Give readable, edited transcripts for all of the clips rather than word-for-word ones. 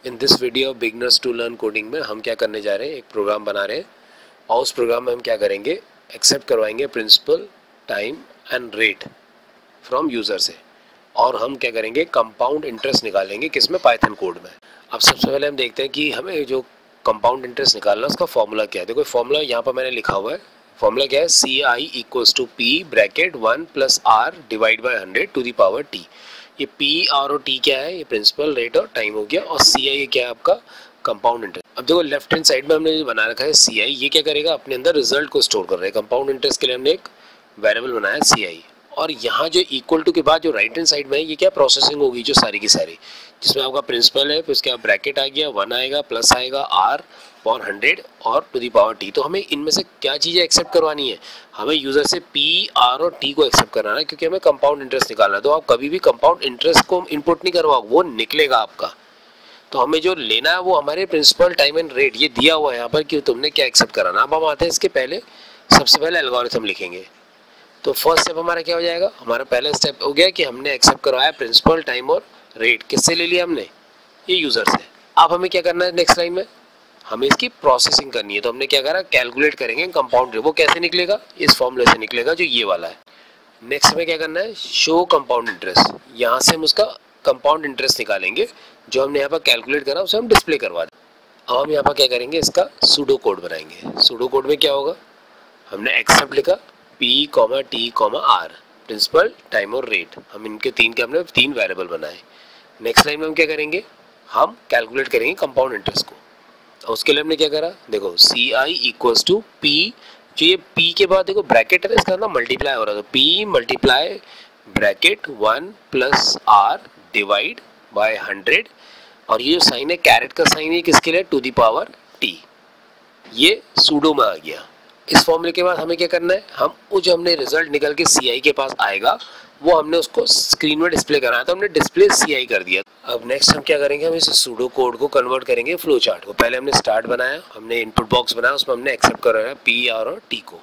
In this video beginners to learn coding में हम क्या करने जा रहे हैं, एक प्रोग्राम बना रहे हैं और उस प्रोग्राम में हम क्या करेंगे, एक्सेप्ट करवाएंगे principal, time and rate from user से। और हम क्या करेंगे, कंपाउंड इंटरेस्ट निकालेंगे किसमें, पाइथन कोड में। अब सबसे पहले हम देखते हैं कि हमें जो कंपाउंड इंटरेस्ट निकालना है उसका फॉर्मूला क्या है। देखो फॉर्मूला यहाँ पर मैंने लिखा हुआ है। फॉर्मूला क्या है, C I equals to P bracket 1 + r divide by 100 to the power t। ये पी आर और टी क्या है, ये प्रिंसिपल, रेट और टाइम हो गया। और सी आई क्या है आपका कंपाउंड इंटरेस्ट। अब देखो लेफ्ट हैंड साइड में हमने जो बना रखा है सी आई, ये क्या करेगा, अपने अंदर रिजल्ट को स्टोर कर रहा है। कंपाउंड इंटरेस्ट के लिए हमने एक वेरिएबल बनाया है सी आई। और यहाँ जो इक्वल टू के बाद जो राइट हैंड साइड में है, ये क्या प्रोसेसिंग होगी जो सारी की सारी, जिसमें आपका प्रिंसिपल है, फिर उसके बाद ब्रैकेट आ गया, 1 आएगा, प्लस आएगा r अपॉन 100 और टू दी पावर t। तो हमें इनमें से क्या चीज़ें एक्सेप्ट करवानी है, हमें यूज़र से p, r और t को एक्सेप्ट कराना है, क्योंकि हमें कंपाउंड इंटरेस्ट निकालना है। तो आप कभी भी कंपाउंड इंटरेस्ट को इनपुट नहीं करवाओ, वो निकलेगा आपका। तो हमें जो लेना है वो हमारे प्रिंसिपल, टाइम एंड रेट, ये दिया हुआ है यहाँ पर कि तुमने क्या एक्सेप्ट कराना। अब हम आते हैं इसके पहले, सबसे पहले एल्गोरिथम लिखेंगे। तो फर्स्ट स्टेप हमारा क्या हो जाएगा, हमारा पहला स्टेप हो गया कि हमने एक्सेप्ट करवाया प्रिंसिपल, टाइम और रेट। किससे ले लिया हमने, ये यूज़र से। अब हमें क्या करना है, नेक्स्ट लाइन में हमें इसकी प्रोसेसिंग करनी है। तो हमने क्या करा, कैलकुलेट करेंगे कंपाउंड रेट। वो कैसे निकलेगा, इस फॉर्मूले से निकलेगा जो ये वाला है। नेक्स्ट में क्या करना है, शो कंपाउंड इंटरेस्ट। यहाँ से हम उसका कंपाउंड इंटरेस्ट निकालेंगे, जो हमने यहाँ पर कैलकुलेट करा उसे हम डिस्प्ले करवा दें। अब हम यहाँ पर क्या करेंगे, इसका सूडो कोड बनाएंगे। सूडो कोड में क्या होगा, हमने एक्सेप्ट लिखा p, t, r, principal, time और रेट। हम इनके हमने तीन वेरिएबल बनाए। नेक्स्ट लाइन में हम क्या करेंगे, हम कैलकुलेट करेंगे कंपाउंड इंटरेस्ट को। और उसके लिए हमने क्या करा, देखो सी आई इक्वल्स टू पी, जो ये p के बाद देखो ब्रैकेट है, इसका ना मल्टीप्लाई हो रहा है। तो p multiply bracket 1 + r divide by 100। और ये जो साइन है, कैरेट का साइन है, किसके लिए, टू दी पावर t। ये सूडो में आ गया। इस फॉर्मूले के बाद हमें क्या करना है, हम वो जो हमने रिजल्ट निकल के सी आई के पास आएगा, वो हमने उसको स्क्रीन में डिस्प्ले कराया, तो हमने डिस्प्ले सी आई कर दिया। अब नेक्स्ट हम क्या करेंगे, हम इस सूडो कोड को कन्वर्ट करेंगे फ्लो चार्ट को। पहले हमने स्टार्ट बनाया, हमने इनपुट बॉक्स बनाया, उसमें हमने एक्सेप्ट कराया पी, आर और टी को।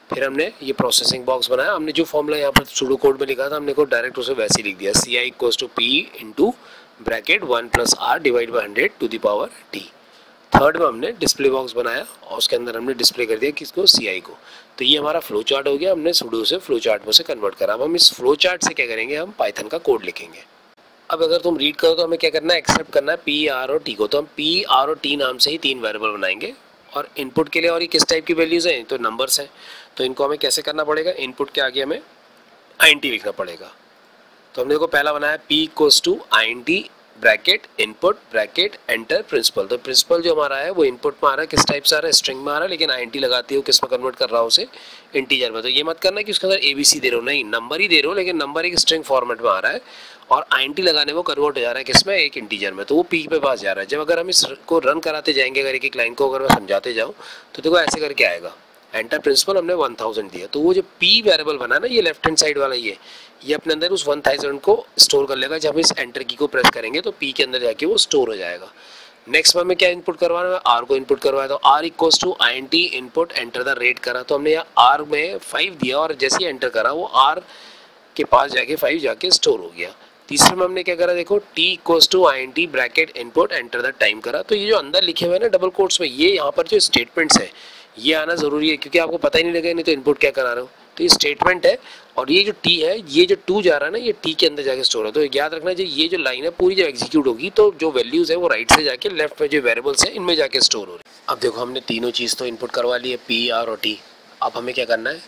फिर हमने ये प्रोसेसिंग बॉक्स बनाया, हमने जो फॉर्मूला यहाँ पर सूडो कोड में लिखा था, हमने को डायरेक्ट उसे वैसे ही लिख दिया, C I equals to P into bracket 1 + r divide by 100 to the power T. Third में हमने डिस्प्ले बॉक्स बनाया और उसके अंदर हमने डिस्प्ले कर दिया किसको, सी आई को। तो ये हमारा फ्लो चार्ट हो गया, हमने सूडो से फ्लो चार्ट में से कन्वर्ट करा। अब हम इस फ्लो चार्ट से क्या करेंगे, हम पाइथन का कोड लिखेंगे। अब अगर तुम रीड करो तो हमें क्या करना है, एक्सेप्ट करना है पी, आर और टी को। तो हम पी, आर और टी नाम से ही तीन वेरिएबल बनाएंगे। और इनपुट के लिए, और ये किस टाइप की वैल्यूज़ हैं, तो नंबर्स हैं। तो इनको हमें कैसे करना पड़ेगा, इनपुट के आगे हमें INT लिखना पड़ेगा। तो हमने देखो पहला बनाया p equals to INT bracket input bracket enter principal. तो प्रिंसिपल जो हमारा है वो इनपुट में आ रहा है, किस टाइप से आ रहा है, स्ट्रिंग में आ रहा है, लेकिन INT लगाते हो किस में कन्वर्ट कर रहा हो, उसे इंटीजर में। तो ये मत करना कि उसके अंदर ABC दे रहे हो, नहीं, नंबर ही दे रहे हो, लेकिन नंबर एक स्ट्रिंग फॉर्मेट में आ रहा है और INT लगाने वो कन्वर्ट हो जा रहा है किसमें, एक इंटीजर में। तो वो p पे पास जा रहा है। जब अगर हम इसको रन कराते जाएंगे, अगर एक एक लाइन को अगर मैं समझाते जाऊँ, तो देखो ऐसे करके आएगा, एंटर प्रिंसिपल हमने 1000 दिया। तो वो जो p वेरिएबल बना ना, ये लेफ्ट हैंड साइड वाला, ये अपने अंदर उस 1000 को स्टोर कर लेगा। जब हम इस एंटर की को प्रेस करेंगे तो p के अंदर जाके वो स्टोर हो जाएगा। नेक्स्ट में हमें क्या इनपुट करवाना है, r को इनपुट करवाया। तो r equals to INT input enter the rate करा। तो हमने यहाँ r में 5 दिया और जैसे ही एंटर करा वो r के पास जाके 5 जाके स्टोर हो गया। तीसरे में हमने क्या करा, देखो t equals to INT bracket input enter the time करा। तो ये जो अंदर लिखे हुए हैं ना डबल कोट्स में, ये यहाँ पर जो स्टेटमेंट्स है ये आना ज़रूरी है, क्योंकि आपको पता ही नहीं लगेगा नहीं तो इनपुट क्या करा रहे हो। तो ये स्टेटमेंट है और ये जो t है, ये जो 2 जा रहा है ना, ये t के अंदर जाके स्टोर है। तो याद रखना, जो ये जो लाइन है पूरी जब एग्जीक्यूट होगी तो जो वैल्यूज़ है वो राइट से जाके लेफ्ट में जो वेरिएबल्स है इनमें जाके स्टोर हो रही है। अब देखो हमने तीनों चीज़ तो इनपुट करवा ली है, p, r और t। अब हमें क्या करना है,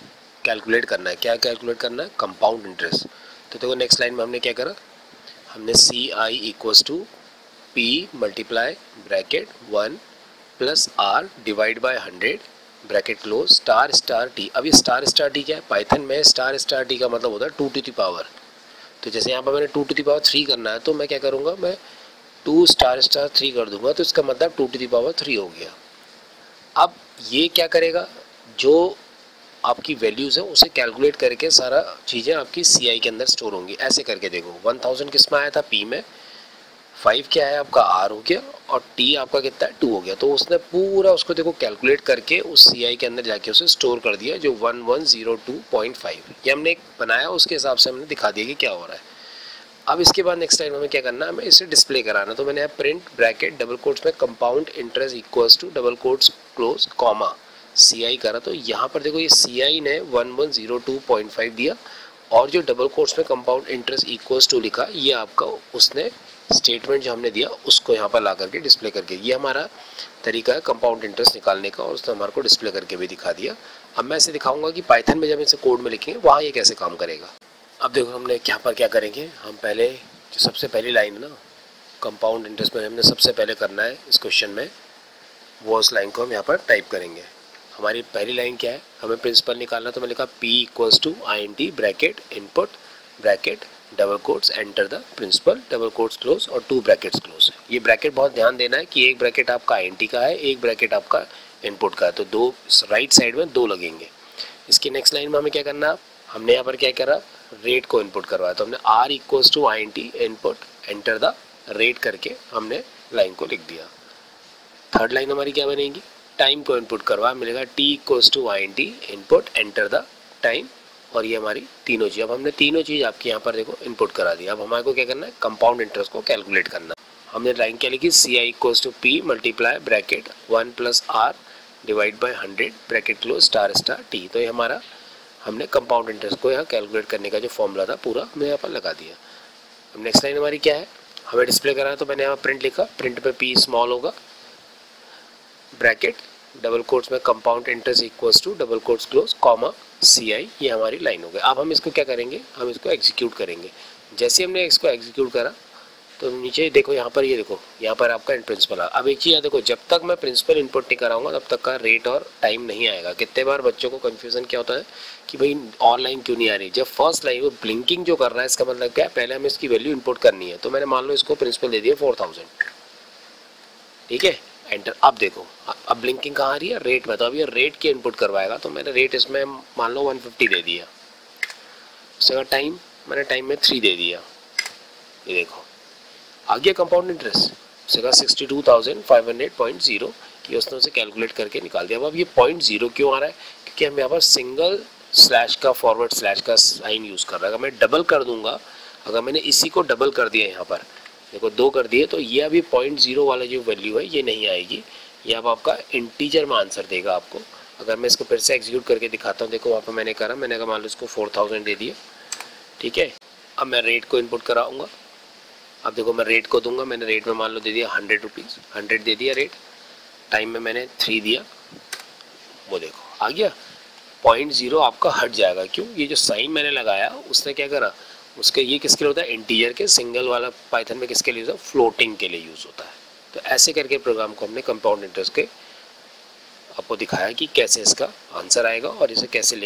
कैलकुलेट करना है। क्या कैलकुलेट करना है, कंपाउंड इंटरेस्ट। तो देखो नेक्स्ट लाइन में हमने क्या करा, हमने C I equals to p multiply bracket 1 + r divide by 100 bracket close star star T. अब ये स्टार स्टार टी क्या है, पाइथन में स्टार स्टार टी का मतलब होता है 2 टू द पावर। तो जैसे यहाँ पर मैंने 2 टू द पावर 3 करना है, तो मैं क्या करूँगा, मैं 2 स्टार स्टार 3 कर दूंगा, तो इसका मतलब 2 टू द पावर 3 हो गया। अब ये क्या करेगा, जो आपकी वैल्यूज़ है उसे कैलकुलेट करके सारा चीज़ें आपकी सी आई के अंदर स्टोर होंगी। ऐसे करके देखो 1000 किस में आया था, p में, 5 क्या है आपका r हो गया, और t आपका कितना है, 2 हो गया। तो उसने पूरा उसको देखो कैलकुलेट करके उस सी आई के अंदर जाके उसे स्टोर कर दिया, जो 1102.5 ये हमने एक बनाया, उसके हिसाब से हमने दिखा दिया कि क्या हो रहा है। अब इसके बाद नेक्स्ट टाइम हमें क्या करना है, हमें इसे डिस्प्ले कराना। तो मैंने यहाँ प्रिंट ब्रैकेट डबल कोट्स में compound interest equals to double quotes close comma CI करा। तो यहाँ पर देखो ये CI ने 1102.5 दिया और जो डबल कोट्स में कंपाउंड इंटरेस्ट इक्वल्स टू लिखा ये आपका उसने स्टेटमेंट जो हमने दिया उसको यहाँ पर ला करके डिस्प्ले करके, ये हमारा तरीका है कंपाउंड इंटरेस्ट निकालने का और उसने हमारे को डिस्प्ले करके भी दिखा दिया। अब मैं इसे दिखाऊंगा कि पाइथन में जब इसे कोड में लिखेंगे वहाँ ये कैसे काम करेगा। अब देखो हमने यहाँ पर क्या करेंगे, हम पहले जो सबसे पहली लाइन है ना कंपाउंड इंटरेस्ट में हमने सबसे पहले करना है इस क्वेश्चन में, वो उस लाइन को हम यहाँ पर टाइप करेंगे। हमारी पहली लाइन क्या है, हमें प्रिंसिपल निकालना। तो मैं लिखा P equals to INT bracket input bracket double quotes enter the principal double quotes close और 2 ब्रैकेट्स क्लोज। ये ब्रैकेट बहुत ध्यान देना है कि एक ब्रैकेट आपका INT का है, एक ब्रैकेट आपका इनपुट का है, तो दो राइट साइड में दो लगेंगे। इसकी नेक्स्ट लाइन में हमें क्या करना, हमने यहाँ पर क्या करा, रेट को इनपुट करवाया। तो हमने R equals to INT input enter the rate करके हमने लाइन को लिख दिया। थर्ड लाइन हमारी क्या बनेगी, टाइम को इनपुट करवा, मिलेगा T equals to INT input enter the time और ये हमारी तीनों चीज़। अब हमने तीनों चीज़ आपके यहाँ पर देखो इनपुट करा दिया। अब हमारे को क्या करना है, कंपाउंड इंटरेस्ट को कैलकुलेट करना। हमने लाइन क्या लिखी, CI equals to P multiply bracket 1 plus R divide by 100 bracket close star star T। तो ये हमारा हमने कंपाउंड इंटरेस्ट को यहाँ कैलकुलेट करने का जो फॉर्मूला था पूरा हमने यहाँ पर लगा दिया। अब नेक्स्ट लाइन हमारी क्या है, हमें डिस्प्ले कराना। तो मैंने यहाँ प्रिंट लिखा, प्रिंट पे P स्मॉल होगा ब्रैकेट डबल कोट्स में compound interest equals to double quotes close comma CI, ये हमारी लाइन हो गई। अब हम इसको क्या करेंगे, हम इसको एग्जीक्यूट करेंगे। जैसे हमने इसको एग्जीक्यूट करा तो नीचे देखो यहाँ पर, ये देखो यहाँ पर आपका प्रिंसिपल आ। अब एक चीज़ देखो, जब तक मैं प्रिंसिपल इनपुट नहीं कराऊंगा तब तक का रेट और टाइम नहीं आएगा। कितने बार बच्चों को कन्फ्यूजन क्या होता है कि भाई ऑनलाइन क्यों नहीं आ रही। जब फर्स्ट लाइन वो ब्लिंकिंग जो कर रहा है इसका मतलब क्या है, पहले हमें इसकी वैल्यू इनपुट करनी है। तो मैंने मान लो इसको प्रिंसिपल दे दिया 4000, ठीक है, एंटर। अब देखो अब ब्लिंकिंग कहाँ आ रही है, रेट में। तो अब ये रेट के इनपुट करवाएगा। तो मैंने रेट इसमें मान लो 150 दे दिया। उसके टाइम मैंने टाइम में 3 दे दिया। ये देखो आ गया कंपाउंड इंटरेस्ट, उसका 62,500.0 ये उसने उसे कैलकुलेट करके निकाल दिया। अब ये 0.0 क्यों आ रहा है, क्योंकि हम यहाँ पर सिंगल स्लैश का फॉरवर्ड स्लैश का साइन यूज़ कर रहा है। अगर मैं डबल कर दूंगा, अगर मैंने इसी को डबल कर दिया यहाँ पर देखो 2 कर दिए, तो ये अभी 0.0 वाला जो वैल्यू है ये नहीं आएगी। ये अब आपका इंटीजर में आंसर देगा आपको। अगर मैं इसको फिर से एग्जीक्यूट करके दिखाता हूँ, देखो वहाँ पर मैंने करा, मैंने अगर मान लो इसको 4000 दे दिया, ठीक है। अब मैं रेट को इनपुट कराऊंगा। अब देखो मैं रेट को दूंगा, मैंने रेट में मान लो दे दिया 100 रुपीज़, 100 दे दिया रेट। टाइम में मैंने 3 दिया, वो देखो आ गया 0.0 आपका हट जाएगा। क्यों, ये जो साइन मैंने लगाया उसने क्या करा, उसके ये किसके लिए होता है, इंटीजर के। सिंगल वाला पाइथन में किसके लिए होता है, फ्लोटिंग के लिए यूज़ होता है। तो ऐसे करके प्रोग्राम को हमने कंपाउंड इंटरेस्ट के आपको दिखाया कि कैसे इसका आंसर आएगा और इसे कैसे लिख